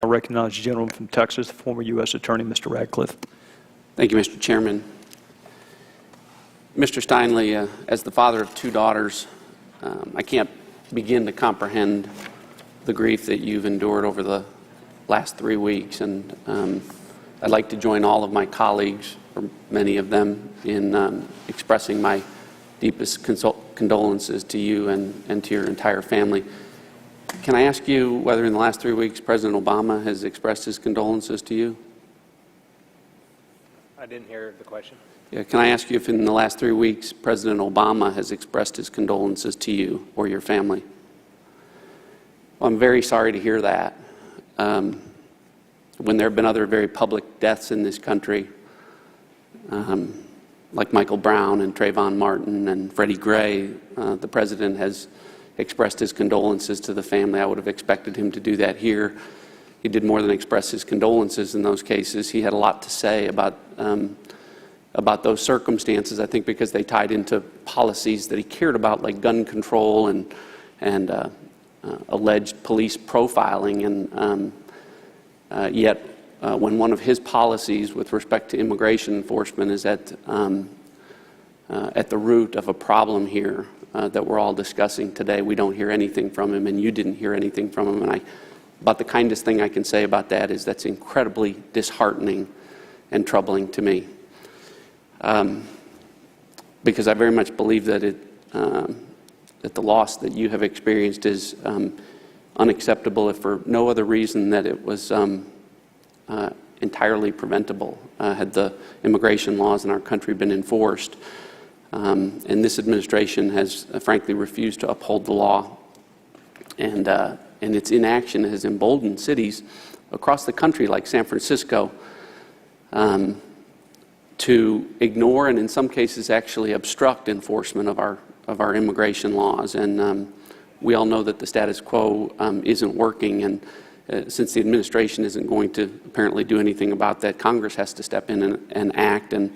recognize the gentleman from Texas, the former U.S. Attorney, Mr. Ratcliffe. Thank you, Mr. Chairman. Mr. Steinle, as the father of 2 daughters, I can't begin to comprehend the grief that you've endured over the last 3 weeks, and I'd like to join all of my colleagues, or many of them, in expressing my deepest condolences to you and to your entire family. Can I ask you whether in the last 3 weeks President Obama has expressed his condolences to you? I didn't hear the question. Yeah, can I ask you if in the last 3 weeks President Obama has expressed his condolences to you or your family? Well, I'm very sorry to hear that. When there have been other very public deaths in this country, like Michael Brown and Trayvon Martin and Freddie Gray, the President has expressed his condolences to the family. I would have expected him to do that here. He did more than express his condolences in those cases. He had a lot to say about those circumstances, I think because they tied into policies that he cared about, like gun control and alleged police profiling. And yet, when one of his policies with respect to immigration enforcement is at the root of a problem here that we're all discussing today, we don't hear anything from him, and you didn't hear anything from him. And about the kindest thing I can say about that is that's incredibly disheartening and troubling to me. Because I very much believe that that the loss that you have experienced is unacceptable, if for no other reason that it was entirely preventable had the immigration laws in our country been enforced. And this administration has frankly refused to uphold the law, and its inaction has emboldened cities across the country like San Francisco to ignore and in some cases actually obstruct enforcement of our immigration laws. And we all know that the status quo isn't working, and since the administration isn't going to apparently do anything about that, Congress has to step in and act. And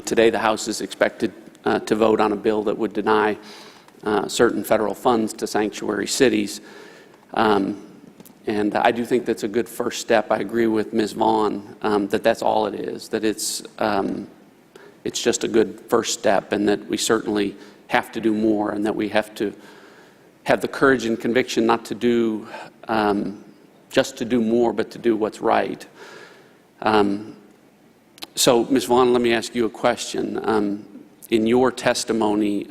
today the House is expected to vote on a bill that would deny certain federal funds to sanctuary cities. And I do think that's a good first step. I agree with Ms. Vaughn that that's all it is, that it's just a good first step, and that we certainly have to do more, and that we have to have the courage and conviction not to do just to do more, but to do what's right. So, Ms. Vaughn, let me ask you a question. In your testimony,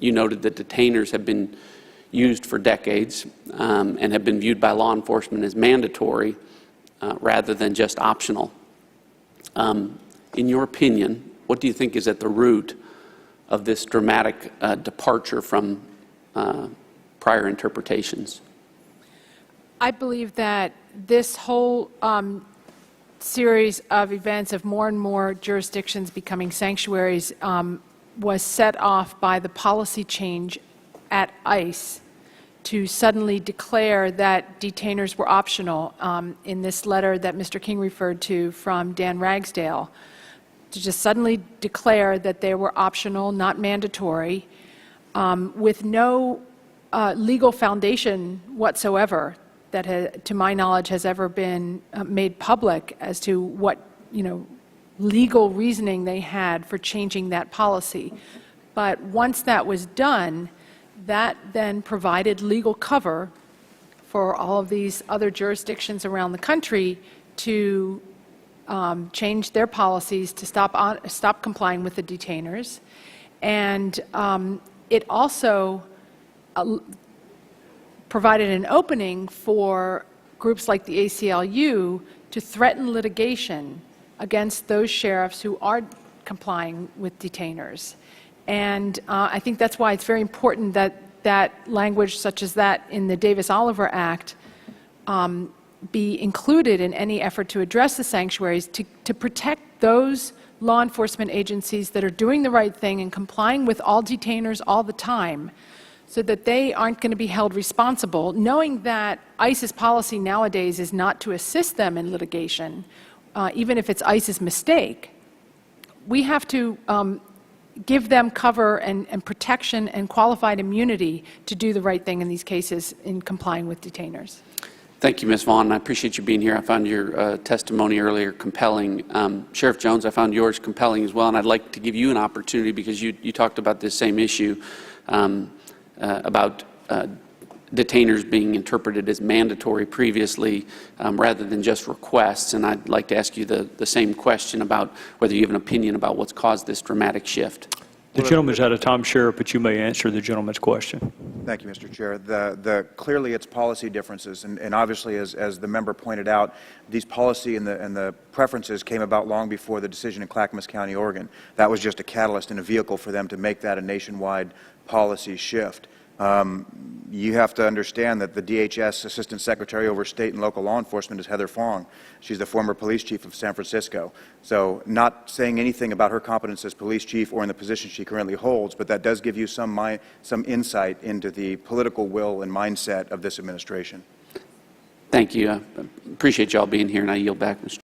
you noted that detainers have been used for decades and have been viewed by law enforcement as mandatory rather than just optional. In your opinion, what do you think is at the root of this dramatic departure from prior interpretations? I believe that this whole series of events of more and more jurisdictions becoming sanctuaries was set off by the policy change at ICE to suddenly declare that detainers were optional in this letter that Mr. King referred to from Dan Ragsdale, to just suddenly declare that they were optional, not mandatory, with no legal foundation whatsoever that, to my knowledge, has ever been made public as to what legal reasoning they had for changing that policy. But once that was done, that then provided legal cover for all of these other jurisdictions around the country to change their policies to stop complying with the detainers. And it also provided an opening for groups like the ACLU to threaten litigation against those sheriffs who are complying with detainers. And I think that's why it's very important that that language such as that in the Davis-Oliver Act be included in any effort to address the sanctuaries, to protect those law enforcement agencies that are doing the right thing and complying with all detainers all the time, so that they aren't going to be held responsible, knowing that ICE's policy nowadays is not to assist them in litigation, even if it's ICE's mistake. We have to give them cover and protection and qualified immunity to do the right thing in these cases in complying with detainers. Thank you, Ms. Vaughn. I appreciate you being here. I found your testimony earlier compelling. Sheriff Jones, I found yours compelling as well, and I'd like to give you an opportunity because you talked about this same issue about detainers being interpreted as mandatory previously rather than just requests, and I'd like to ask you the same question about whether you have an opinion about what's caused this dramatic shift. The gentleman's out of time, Sheriff, but you may answer the gentleman's question. Thank you, Mr. Chair. Clearly, it's policy differences, and obviously, as the member pointed out, these policy and the preferences came about long before the decision in Clackamas County, Oregon. That was just a catalyst and a vehicle for them to make that a nationwide policy shift. You have to understand that the DHS Assistant Secretary over State and Local Law Enforcement is Heather Fong. She's the former police chief of San Francisco. So not saying anything about her competence as police chief or in the position she currently holds, but that does give you some insight into the political will and mindset of this administration. Thank you. I appreciate you all being here, and I yield back, Mr.